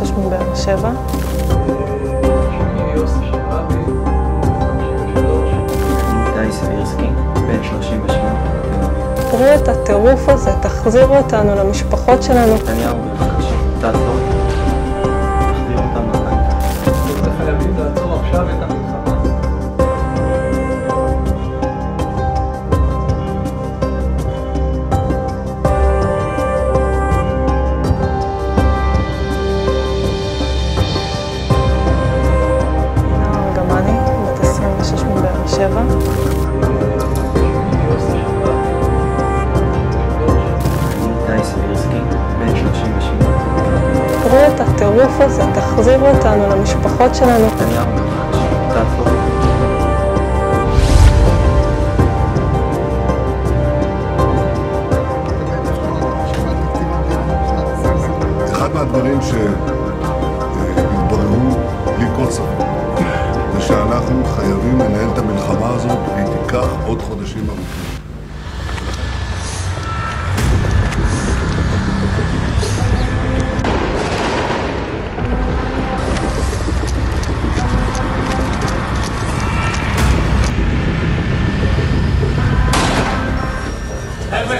26 מבאר שבע. איתי סבירסקי, בן 38. תראו את הטירוף הזה, תחזירו אותנו למשפחות שלנו. נתניהו, בבקשה, תעצור. תחזיר אותנו הביתה. אתם חייבים לעצור עכשיו את המלחמה. אינה ארגמני, בת 26 מבאר שבע. איתי סבירסקי, בן 38. תראו את הטירוף הזה, תחזירו אותנו למשפחות שלנו. נתניהו, בבקשה, תעצור. אחד מהדברים שהתבררו בלי כל ספק זה שאנחנו חייבים לנהל את המלחמה הזאת והיא תיקח עוד חודשים ארוכים. חבר'ה,